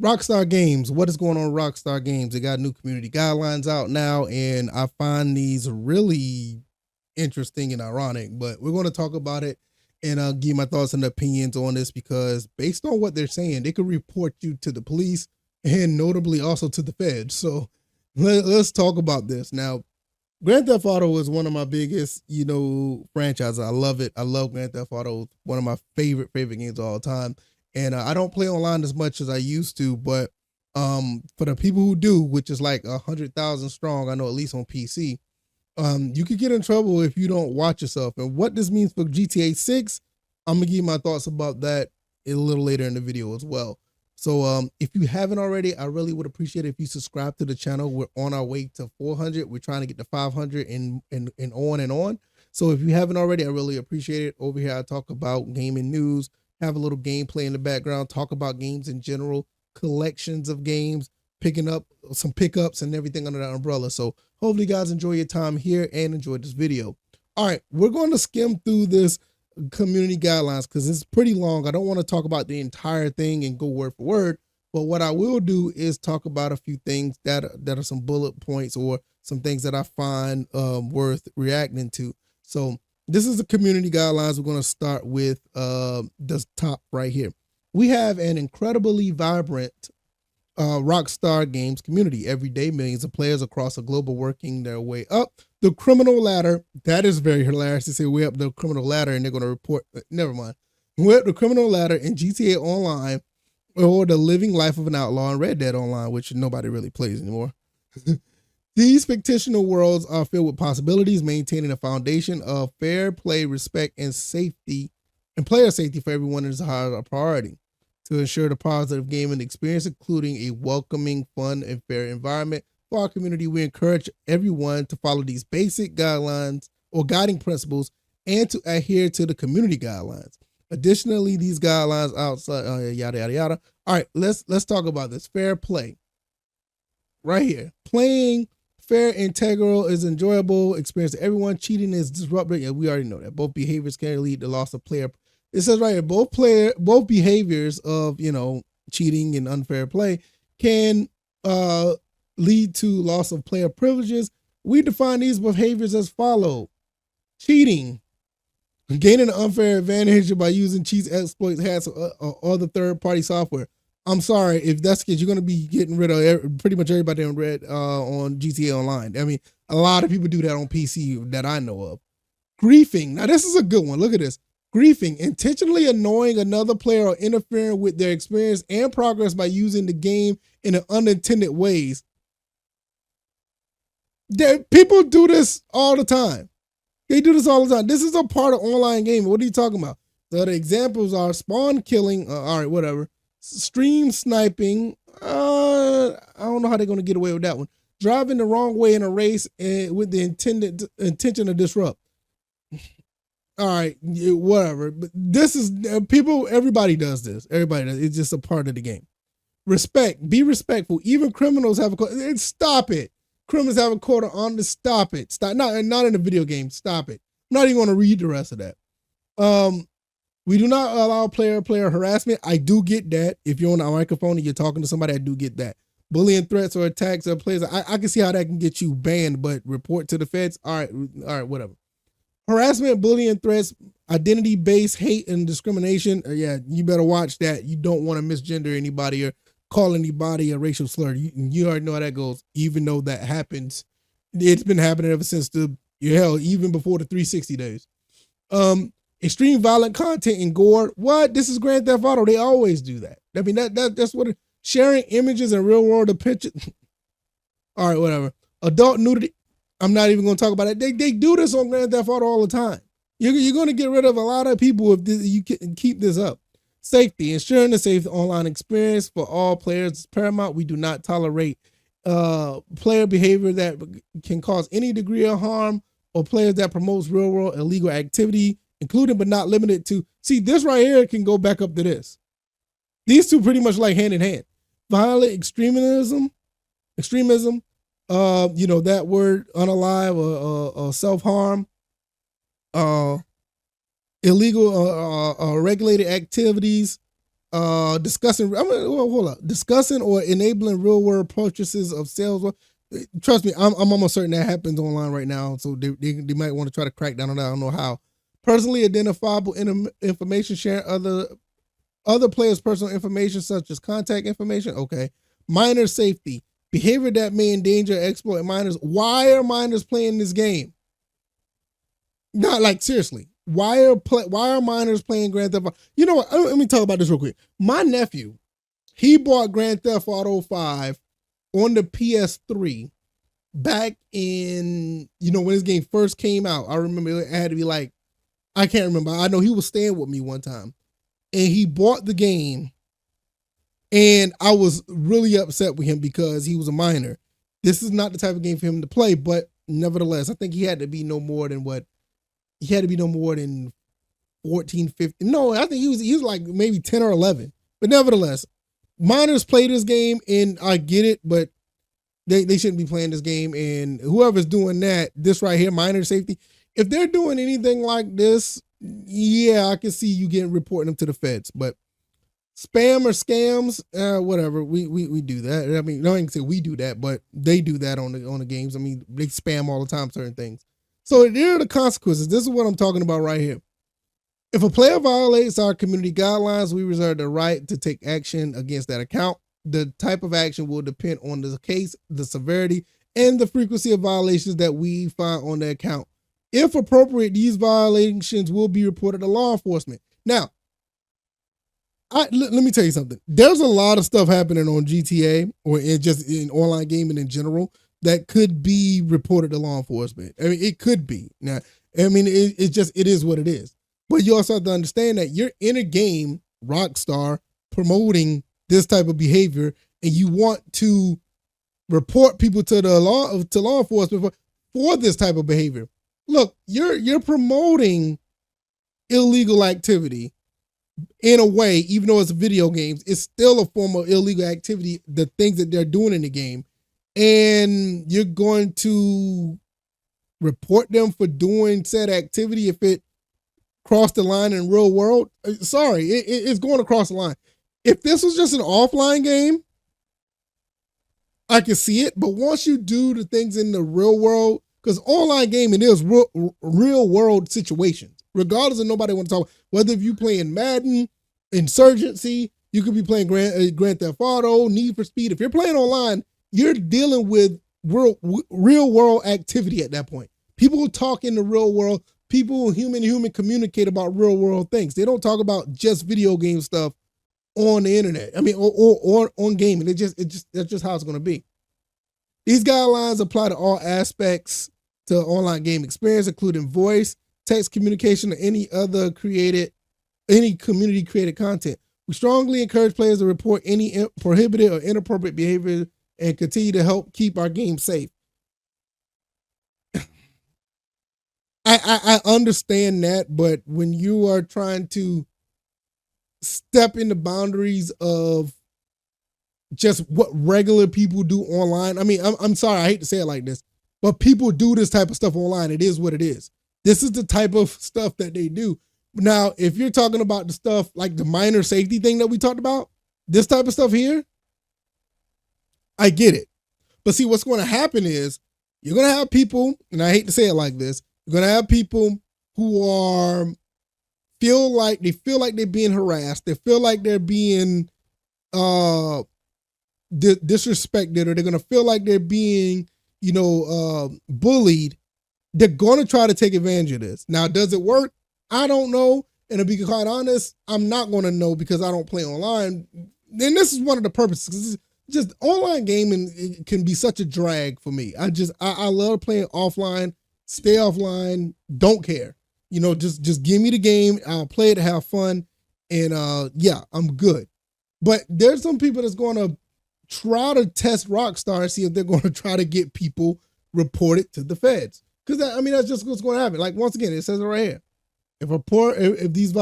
Rockstar Games. What is going on, Rockstar Games? They got new community guidelines out now, and I find these really interesting and ironic. But we're going to talk about it and I'll give my thoughts and opinions on this because based on what they're saying, they could report you to the police and notably also to the feds. So let's talk about this now. Grand Theft Auto is one of my biggest, franchises. I love it. I love Grand Theft Auto. One of my favorite games of all time. And I don't play online as much as I used to, but for the people who do, which is like 100,000 strong, I know at least on PC, you could get in trouble if you don't watch yourself. And what this means for GTA 6, I'm gonna give you my thoughts about that a little later in the video as well. So if you haven't already, I really would appreciate it if you subscribe to the channel. We're on our way to 400. We're trying to get to 500 and on and on. So if you haven't already, I really appreciate it. Over here, I talk about gaming news, have a little gameplay in the background, talk about games in general, collections of games, picking up some pickups and everything under that umbrella. So hopefully you guys enjoy your time here and enjoy this video. All right, we're going to skim through this community guidelines because it's pretty long. I don't want to talk about the entire thing and go word for word, but what I will do is talk about a few things that are some bullet points or some things that I find worth reacting to. So this is the community guidelines. We're going to start with the top right here. We have an incredibly vibrant Rockstar Games community. Every day, millions of players across the globe are working their way up the criminal ladder. That is very hilarious to say we're up the criminal ladder and they're going to report. Never mind. We're up the criminal ladder in GTA Online or the living life of an outlaw in Red Dead Online, which nobody really plays anymore. These fictional worlds are filled with possibilities, maintaining a foundation of fair play, respect, and safety, and player safety for everyone is a priority. To ensure the positive gaming experience, including a welcoming, fun, and fair environment for our community, we encourage everyone to follow these basic guidelines or guiding principles and to adhere to the community guidelines. Additionally, these guidelines outside yada yada yada. All right, let's talk about this fair play. Right here, playing fair, integral is enjoyable experience. Everyone cheating is disruptive. Yeah, we already know that. Both behaviors can lead to loss of player. It says right here, both behaviors of cheating and unfair play can lead to loss of player privileges. We define these behaviors as follow: cheating, gaining an unfair advantage by using cheats, exploits, hacks, or other third-party software. I'm sorry, if that's the case, you're going to be getting rid of pretty much everybody on GTA Online. I mean, a lot of people do that on PC that I know of. Griefing. Now, this is a good one. Look at this. Griefing, intentionally annoying another player or interfering with their experience and progress by using the game in unintended ways. People do this all the time. They do this all the time. This is a part of online gaming. What are you talking about? So the examples are spawn killing. All right, whatever. Stream sniping. I don't know how they're going to get away with that one. Driving the wrong way in a race with the intention to disrupt. All right, whatever. But this is everybody does this. Everybody does. It's just a part of the game. Respect. Be respectful. Even criminals have a stop it. Criminals have a quarter on to stop it. Stop. Not in a video game. Stop it. I'm not even going to read the rest of that. We do not allow player harassment. I do get that. If you're on a microphone and you're talking to somebody, I do get that. Bullying threats or attacks of players. I can see how that can get you banned, but report to the feds. All right, whatever. Harassment, bullying, threats, identity-based hate and discrimination. Yeah, you better watch that. You don't want to misgender anybody or call anybody a racial slur. You already know how that goes, even though that happens. It's been happening ever since even before the 360 days. Extreme violent content and gore. What? This is Grand Theft Auto. They always do that. I mean, that's what sharing images and real world pictures. All right, whatever. Adult nudity. I'm not even going to talk about it. They do this on Grand Theft Auto all the time. You're going to get rid of a lot of people if you can keep this up. Safety. Ensuring the safe online experience for all players is paramount. We do not tolerate player behavior that can cause any degree of harm or players that promotes real world illegal activity, including but not limited to. See, this right here can go back up to this. These two pretty much like hand in hand. Violent extremism, that word unalive or self-harm, illegal regulated activities, discussing. Hold up. Discussing or enabling real world purchases of sales. Trust me, I'm almost certain that happens online right now. So they might want to try to crack down on that. I don't know how. Personally identifiable information, sharing other players' personal information such as contact information. Okay. Minor safety, behavior that may endanger or exploit minors. Why are minors playing this game? Not like seriously. Why are minors playing Grand Theft Auto? You know what? Let me talk about this real quick. My nephew, he bought Grand Theft Auto 5 on the PS3 back in, when this game first came out. I remember it had to be like, I can't remember. I know he was staying with me one time and he bought the game and I was really upset with him because he was a minor. This is not the type of game for him to play, but nevertheless, I think he had to be no more than 14, 15. No, I think he was like maybe 10 or 11. But nevertheless, minors play this game and I get it, but they shouldn't be playing this game. And whoever's doing that, this right here, minor safety, if they're doing anything like this, yeah, I can see you reporting them to the feds. But spam or scams, whatever. We do that. I mean, no, I can say we do that, but they do that on the games. I mean, they spam all the time certain things. So there are the consequences. This is what I'm talking about right here. If a player violates our community guidelines, we reserve the right to take action against that account. The type of action will depend on the case, the severity, and the frequency of violations that we find on the account. If appropriate, these violations will be reported to law enforcement. Now, let me tell you something. There's a lot of stuff happening on GTA or just in online gaming in general that could be reported to law enforcement. I mean, it could be. Now, I mean, it is what it is. But you also have to understand that you're in a game, Rockstar, promoting this type of behavior, and you want to report people to law enforcement for this type of behavior. Look, you're promoting illegal activity in a way, even though it's video games, it's still a form of illegal activity, the things that they're doing in the game. And you're going to report them for doing said activity if it crossed the line in real world. Sorry, it's going across the line. If this was just an offline game, I can see it. But once you do the things in the real world, because online gaming is real world situations, regardless of nobody want to talk, whether if you playing Madden, Insurgency, you could be playing Grand Theft Auto, Need for Speed. If you're playing online, you're dealing with real world activity at that point. People talk in the real world. People, human to human, communicate about real world things. They don't talk about just video game stuff on the internet. I mean, or on gaming. That's just how it's going to be. These guidelines apply to all aspects to online game experience, including voice, text communication, or any community created content. We strongly encourage players to report any prohibited or inappropriate behavior and continue to help keep our game safe. I understand that, but when you are trying to step in the boundaries of just what regular people do online, I mean, I'm sorry, I hate to say it like this, but people do this type of stuff online. It is what it is. This is the type of stuff that they do. Now, if you're talking about the stuff like the minor safety thing that we talked about, this type of stuff here, I get it. But see, what's going to happen is you're going to have people, and I hate to say it like this, you're going to have people who feel like they're being harassed. They feel like they're being disrespected, or they're going to feel like they're being, bullied. They're going to try to take advantage of this. Now, does it work? I don't know. And to be quite honest, I'm not going to know because I don't play online. And this is one of the purposes. Just online gaming, it can be such a drag for me. I love playing offline, stay offline, don't care. Just give me the game. I'll play it to have fun. And yeah, I'm good. But there's some people that's going to try to test Rockstar and see if they're going to try to get people reported to the feds. Because that's just what's going to happen. Like, once again, it says it right here. If these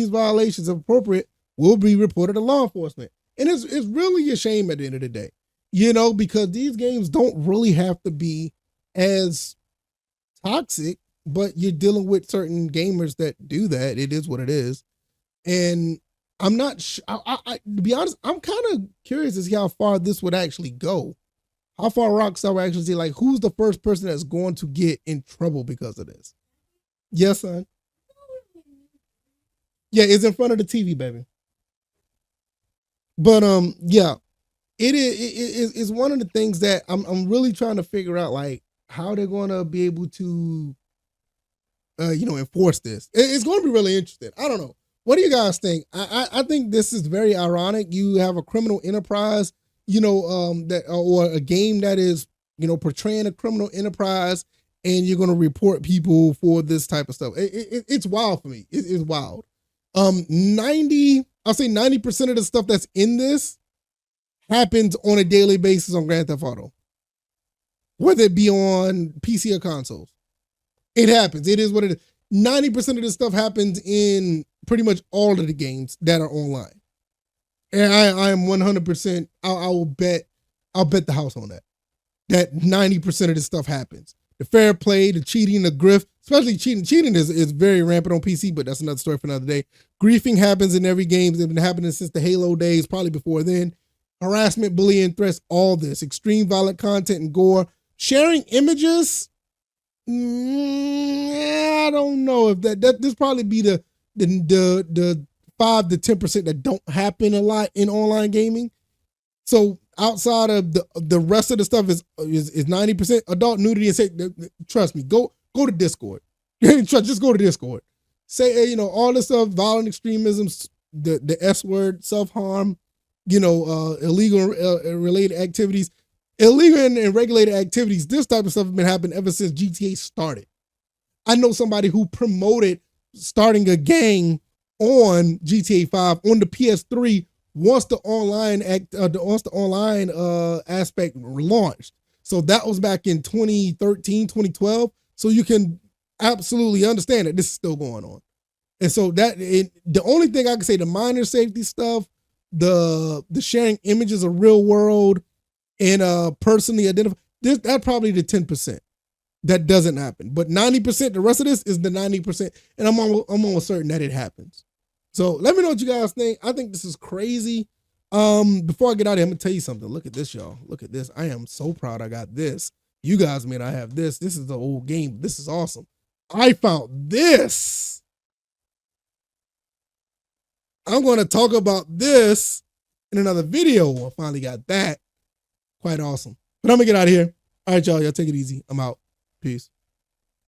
violations are appropriate, will be reported to law enforcement. And it's really a shame at the end of the day, because these games don't really have to be as toxic, but you're dealing with certain gamers that do that. It is what it is. And I'm not. To be honest, I'm kind of curious to see how far this would actually go. How far Rockstar will actually say, like, who's the first person that's going to get in trouble because of this? Yes, son. Yeah, it's in front of the TV, baby. But yeah, it's one of the things that I'm really trying to figure out, like how they're going to be able to enforce this. It's going to be really interesting. I don't know. What do you guys think? I think this is very ironic. You have a criminal enterprise, that or a game that is portraying a criminal enterprise, and you're going to report people for this type of stuff. It's wild for me. It's wild. 90% of the stuff that's in this happens on a daily basis on Grand Theft Auto, whether it be on PC or consoles. It happens. It is what it is. 90% of this stuff happens in pretty much all of the games that are online. And I am 100%, I will bet, I'll bet the house on that. That 90% of this stuff happens. The fair play, the cheating, the grift, especially cheating. Cheating is very rampant on PC, but that's another story for another day. Griefing happens in every game. It's been happening since the Halo days, probably before then. Harassment, bullying, threats, all this. Extreme violent content and gore. Sharing images, I don't know if that this probably be the 5 to 10% that don't happen a lot in online gaming. So outside of the rest of the stuff is 90% adult nudity and say, trust me, go to Discord. Just go to Discord. Say all this stuff, violent extremism, the S word, self-harm, illegal related activities. Illegal and regulated activities, this type of stuff has been happening ever since GTA started. I know somebody who promoted starting a gang on GTA 5 on the PS3 once the online aspect launched. So that was back in 2013, 2012. So you can absolutely understand that this is still going on. And so the only thing I can say, the minor safety stuff, the sharing images of real world, and personally identify this, that's probably the 10% that doesn't happen. But 90%, the rest of this is the 90%, and I'm almost certain that it happens. So let me know what you guys think. I think this is crazy. Before I get out of here, I'm gonna tell you something. Look at this, y'all. Look at this. I am so proud I got this. You guys may not have this. This is the old game. This is awesome. I found this. I'm going to talk about this in another video. I finally got that. Quite awesome. But I'm going to get out of here. All right, y'all. Y'all take it easy. I'm out. Peace.